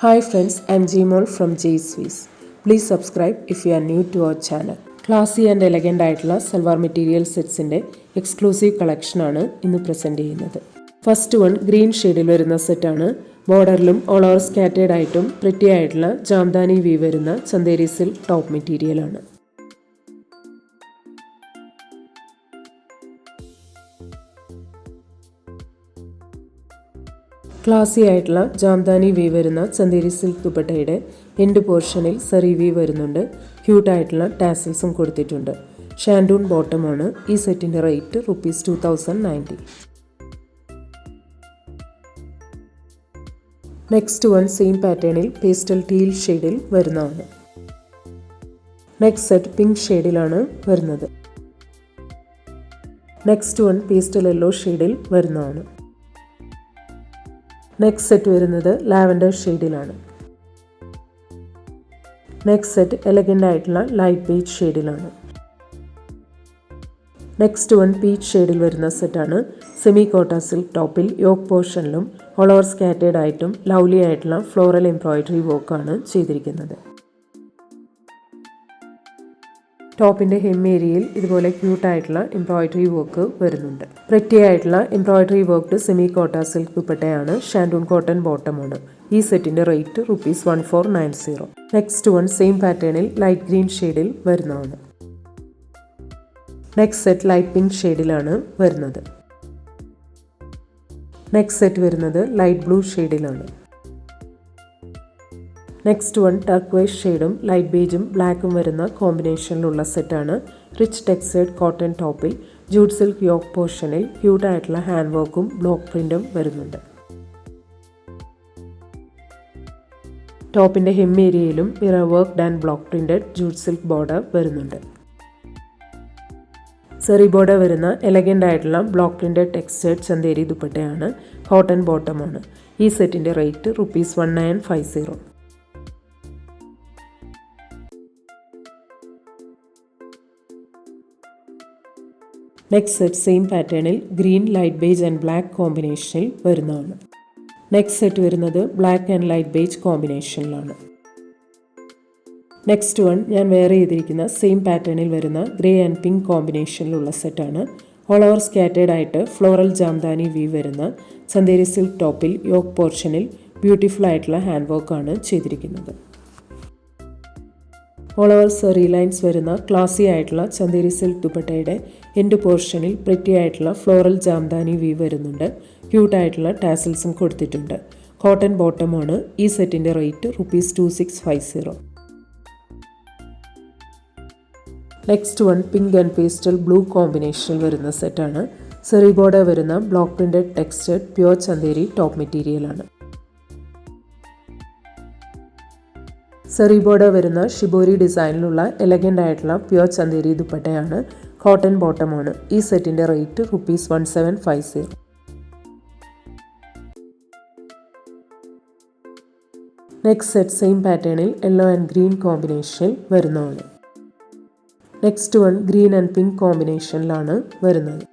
Hi friends, I'm Gmol from J Swiss. Please subscribe if you are new to our channel. Classy and elegant ആയിട്ടുള്ള salwar material സെറ്റ്സിൻ്റെ exclusive കളക്ഷനാണ് ഇന്ന് present ചെയ്യുന്നത്. First one green ഷെയ്ഡിൽ വരുന്ന സെറ്റാണ്. ബോർഡറിലും all over scattered ആയിട്ടും pretty ആയിട്ടുള്ള Jamdani weave വരുന്ന ചന്ദേരി സിൽക്ക് ടോപ്പ് മെറ്റീരിയലാണ്. ക്ലാസി ആയിട്ടുള്ള ജാംദാനി വീ വരുന്ന ചന്ദേരി സിൽക്ക് ദുപ്പട്ടയുടെ എൻഡ് പോർഷനിൽ സറി വീ വരുന്നുണ്ട്. ക്യൂട്ടായിട്ടുള്ള ടാസൽസും കൊടുത്തിട്ടുണ്ട്. ഷാൻഡൂൺ ബോട്ടമാണ്. ഈ സെറ്റിൻ്റെ റേറ്റ് ₹2090. നെക്സ്റ്റ് വൺ സെയിം പാറ്റേണിൽ പേസ്റ്റൽ ടീൽ ഷെയ്ഡിൽ വരുന്നതാണ്. നെക്സ്റ്റ് സെറ്റ് പിങ്ക് ഷെയ്ഡിലാണ് വരുന്നത്. നെക്സ്റ്റ് വൺ പേസ്റ്റൽ യെല്ലോ ഷെയ്ഡിൽ വരുന്നതാണ്. നെക്സ്റ്റ് സെറ്റ് വരുന്നത് ലാവൻഡർ ഷെയ്ഡിലാണ്. നെക്സ്റ്റ് സെറ്റ് എലഗൻ്റ് ആയിട്ടുള്ള ലൈറ്റ് ബേജ് ഷെയ്ഡിലാണ്. നെക്സ്റ്റ് വൺ പീച്ച് ഷെയ്ഡിൽ വരുന്ന സെറ്റാണ്. സെമി കോട്ട സിൽക്ക് ടോപ്പിൽ യോക്ക് പോർഷനിലും ഓൾ ഓവർ സ്കാറ്റേഡ് ആയിട്ടും ലവ്ലി ആയിട്ടുള്ള ഫ്ലോറൽ എംബ്രോയിഡറി വർക്കാണ് ചെയ്തിരിക്കുന്നത്. ടോപ്പിൻ്റെ ഹെം ഏരിയയിൽ ഇതുപോലെ ക്യൂട്ടായിട്ടുള്ള എംബ്രോയിഡറി വർക്ക് വരുന്നുണ്ട്. പ്രിറ്റി ആയിട്ടുള്ള എംബ്രോയിഡറി വർക്ക്ഡ് സെമി കോട്ട സിൽക്ക് ദുപ്പട്ടയാണ്. ഷാൻഡൂൺ കോട്ടൺ ബോട്ടമാണ്. ഈ സെറ്റിൻ്റെ റേറ്റ് ₹1490. നെക്സ്റ്റ് വൺ സെയിം പാറ്റേണിൽ ലൈറ്റ് ഗ്രീൻ ഷെയ്ഡിൽ വരുന്നതാണ്. നെക്സ്റ്റ് സെറ്റ് ലൈറ്റ് പിങ്ക് ഷെയ്ഡിലാണ് വരുന്നത്. നെക്സ്റ്റ് സെറ്റ് വരുന്നത് ലൈറ്റ് ബ്ലൂ ഷെയ്ഡിലാണ്. നെക്സ്റ്റ് വൺ ടർക്വൈസ് ഷെയ്ഡും ലൈറ്റ് ബേജും ബ്ലാക്കും വരുന്ന കോമ്പിനേഷനിലുള്ള സെറ്റാണ്. റിച്ച് ടെക്സ്റ്റൈഡ് കോട്ടൺ ടോപ്പിൽ ജൂട്ട് സിൽക്ക് യോക്ക് പോർഷനിൽ ക്യൂട്ടായിട്ടുള്ള ഹാൻഡ് വർക്കും ബ്ലോക്ക് പ്രിൻറ്റും വരുന്നുണ്ട്. ടോപ്പിൻ്റെ ഹെം ഏരിയയിലും mirror work and block printed jute silk border വരുന്നുണ്ട്. സെറി ബോർഡർ വരുന്ന എലഗൻ്റ് ആയിട്ടുള്ള ബ്ലോക്ക് പ്രിൻറ്റഡ് ടെക്സ്റ്റൈഡ് ചന്ദേരി ദുപ്പട്ടയാണ്. കോട്ടൺ ബോട്ടമാണ്. ഈ സെറ്റിൻ്റെ റേറ്റ് ₹1950. നെക്സ്റ്റ് സെറ്റ് സെയിം പാറ്റേണിൽ green light beige and black കോമ്പിനേഷനിൽ വരുന്നതാണ്. നെക്സ്റ്റ് സെറ്റ് വരുന്നത് ബ്ലാക്ക് ആൻഡ് ലൈറ്റ് ബേജ് കോമ്പിനേഷനിലാണ്. നെക്സ്റ്റ് വൺ ഞാൻ വെയർ ചെയ്തിരിക്കുന്ന സെയിം പാറ്റേണിൽ വരുന്ന ഗ്രേ ആൻഡ് പിങ്ക് കോമ്പിനേഷനിലുള്ള സെറ്റാണ്. ഓൾ ഓവർ സ്കാറ്റേഡ് ആയിട്ട് ഫ്ലോറൽ ജാംദാനി വീ വരുന്ന ചന്ദേരി സിൽക്ക് ടോപ്പിൽ യോക്ക് പോർഷനിൽ ബ്യൂട്ടിഫുൾ ആയിട്ടുള്ള ഹാൻഡ് വർക്കാണ് ചെയ്തിരിക്കുന്നത്. ഓൾ ഓവർ സെറി ലൈൻസ് വരുന്ന ക്ലാസി ആയിട്ടുള്ള ചന്ദേരി സിൽക്ക് ദുപ്പട്ടയുടെ എൻഡ് പോർഷനിൽ പ്രിറ്റി ആയിട്ടുള്ള ഫ്ലോറൽ ജാംദാനി വീ വരുന്നുണ്ട്. ക്യൂട്ടായിട്ടുള്ള ടാസൽസും കൊടുത്തിട്ടുണ്ട്. കോട്ടൺ ബോട്ടമാണ്. ഈ സെറ്റിൻ്റെ rate ₹2650. Next one pink and pastel blue കോമ്പിനേഷനിൽ വരുന്ന സെറ്റാണ്. സെറി ബോർഡർ വരുന്ന block printed textured pure Chanderi top മെറ്റീരിയലാണ്. സെറി ബോർഡർ വരുന്ന ഷിബോരി ഡിസൈനിലുള്ള എലഗൻ്റ് ആയിട്ടുള്ള പ്യുവർ ചന്ദേരി ദുപ്പട്ടയാണ്. കോട്ടൺ ബോട്ടമാണ്. ഈ സെറ്റിൻ്റെ റേറ്റ് ₹1750. നെക്സ്റ്റ് സെറ്റ് സെയിം പാറ്റേണിൽ യെല്ലോ ആൻഡ് ഗ്രീൻ കോമ്പിനേഷനിൽ വരുന്നതാണ്. Next one green and pink കോമ്പിനേഷനിലാണ് വരുന്നത്.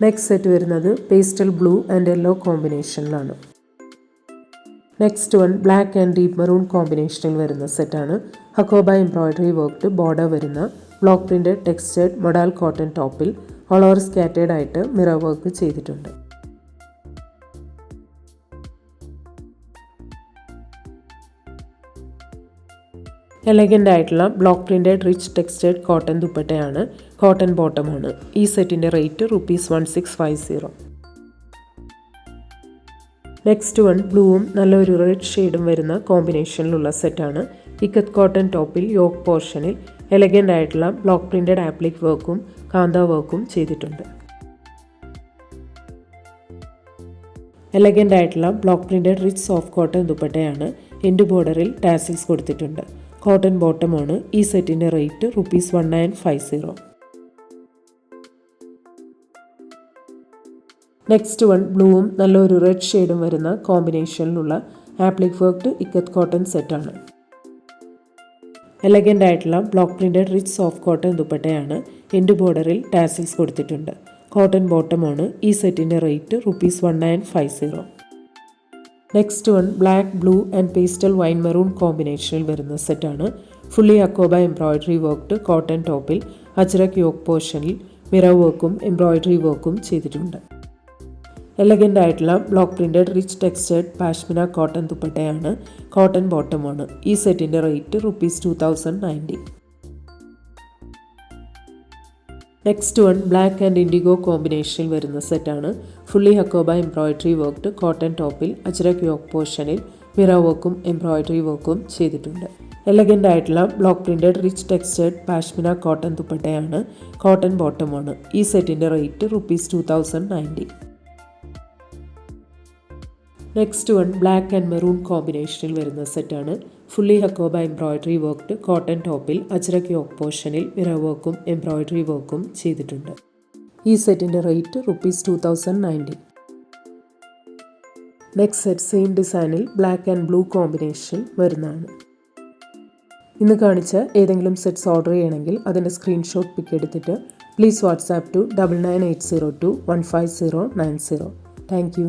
നെക്സ്റ്റ് സെറ്റ് വരുന്നത് പേസ്റ്റൽ ബ്ലൂ ആൻഡ് യെല്ലോ കോമ്പിനേഷനിലാണ്. Next one black and deep maroon കോമ്പിനേഷനിൽ വരുന്ന സെറ്റാണ്. ഹക്കോബ എംബ്രോയിഡറി വർക്ക്ഡ് ബോർഡർ വരുന്ന block printed textured modal cotton ടോപ്പിൽ ഓൾ ഓവർ സ്കാറ്റേഡ് ആയിട്ട് മിറർ വർക്ക് ചെയ്തിട്ടുണ്ട്. എലഗൻ്റ് ആയിട്ടുള്ള block printed rich textured cotton ദുപ്പട്ടയാണ്. കോട്ടൺ ബോട്ടമാണ്. ഈ സെറ്റിൻ്റെ റേറ്റ് ₹1650. നെക്സ്റ്റ് വൺ ബ്ലൂവും നല്ലൊരു റെഡ് ഷെയ്ഡും വരുന്ന കോമ്പിനേഷനിലുള്ള സെറ്റാണ്. ഇക്കത്ത് കോട്ടൺ ടോപ്പിൽ യോക്ക് പോർഷനിൽ എലഗൻ്റ് ആയിട്ടുള്ള ബ്ലോക്ക് പ്രിൻറ്റഡ് ആപ്ലിക് വർക്കും കാന്ത വർക്കും ചെയ്തിട്ടുണ്ട്. എലഗൻ്റ് ആയിട്ടുള്ള block printed rich soft cotton ദുപ്പട്ടയാണ്. എൻഡ് ബോർഡറിൽ ടാസിൽസ് കൊടുത്തിട്ടുണ്ട്. കോട്ടൺ ബോട്ടമാണ്. ഈ സെറ്റിൻ്റെ റേറ്റ് ₹1950. നെക്സ്റ്റ് വൺ ബ്ലൂവും നല്ലൊരു റെഡ് ഷെയ്ഡും വരുന്ന കോമ്പിനേഷനിലുള്ള ആപ്ലിക് വർക്ക്ഡ് ഇക്കത്ത് കോട്ടൺ സെറ്റാണ്. എലഗൻ്റ് ആയിട്ടുള്ള block printed rich soft cotton ദുപ്പട്ടയാണ്. എൻഡ് ബോർഡറിൽ ടാസിൽസ് കൊടുത്തിട്ടുണ്ട്. കോട്ടൺ ബോട്ടമാണ്. ഈ സെറ്റിൻ്റെ rate ₹1950. Next one black blue and pastel wine maroon കോമ്പിനേഷനിൽ വരുന്ന സെറ്റാണ്. Fully Hakoba embroidery worked cotton ടോപ്പിൽ അജ്രക് യോക്ക് പോർഷനിൽ മിറർ വർക്കും എംബ്രോയിഡറി വർക്കും ചെയ്തിട്ടുണ്ട്. എലഗൻ്റ് ആയിട്ടുള്ള block printed rich textured pashmina cotton ദുപ്പട്ടയാണ്. കോട്ടൺ ബോട്ടമാണ്. ഈ സെറ്റിൻ്റെ rate ₹2090. Next one black and indigo കോമ്പിനേഷനിൽ വരുന്ന സെറ്റാണ്. Fully Hakoba embroidery worked cotton ടോപ്പിൽ അജ്രക് യോക്ക് പോർഷനിൽ മിറർ വർക്കും എംബ്രോയിഡറി വർക്കും ചെയ്തിട്ടുണ്ട്. എലഗൻ്റ് ആയിട്ടുള്ള block printed rich textured pashmina cotton ദുപ്പട്ടയാണ്. കോട്ടൺ ബോട്ടമാണ്. ഈ സെറ്റിൻ്റെ rate ₹2090. Next one black and maroon കോമ്പിനേഷനിൽ വരുന്ന സെറ്റാണ്. Fully Hakoba embroidery worked cotton ടോപ്പിൽ അജ്രക് യോക്ക് പോർഷനിൽ മിറർ വർക്കും എംബ്രോയിഡറി വർക്കും ചെയ്തിട്ടുണ്ട്. ഈ സെറ്റിൻ്റെ റേറ്റ് ₹2090. നെക്സ്റ്റ് സെറ്റ് സെയിം ഡിസൈനിൽ ബ്ലാക്ക് ആൻഡ് ബ്ലൂ കോമ്പിനേഷൻ വരുന്നതാണ്. ഇന്ന് കാണിച്ച ഏതെങ്കിലും സെറ്റ്സ് ഓർഡർ ചെയ്യണമെങ്കിൽ അതിൻ്റെ സ്ക്രീൻഷോട്ട് പിക്ക് എടുത്തിട്ട് please WhatsApp to 9980215090. Thank U.